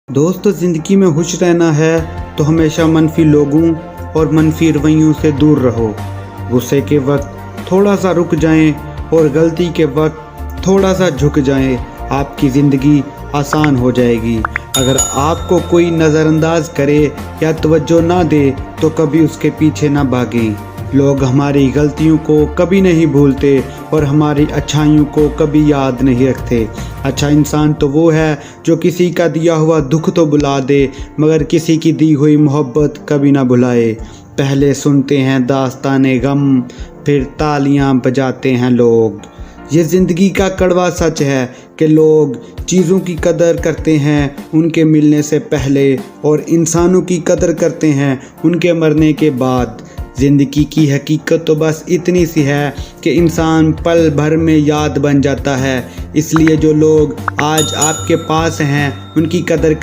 दोस्तों, ज़िंदगी में खुश रहना है तो हमेशा मनफी लोगों और मनफी रवैयों से दूर रहो। गुस्से के वक्त थोड़ा सा रुक जाएं और गलती के वक्त थोड़ा सा झुक जाएं। आपकी ज़िंदगी आसान हो जाएगी। अगर आपको कोई नज़रअंदाज करे या तवज्जो ना दे तो कभी उसके पीछे ना भागें। लोग हमारी गलतियों को कभी नहीं भूलते और हमारी अच्छाइयों को कभी याद नहीं रखते। अच्छा इंसान तो वो है जो किसी का दिया हुआ दुख तो भुला दे मगर किसी की दी हुई मोहब्बत कभी ना भुलाए। पहले सुनते हैं दास्ताने गम, फिर तालियां बजाते हैं लोग। ये ज़िंदगी का कड़वा सच है कि लोग चीज़ों की कदर करते हैं उनके मिलने से पहले और इंसानों की कदर करते हैं उनके मरने के बाद। ज़िंदगी की हकीकत तो बस इतनी सी है कि इंसान पल भर में याद बन जाता है। इसलिए जो लोग आज आपके पास हैं उनकी कदर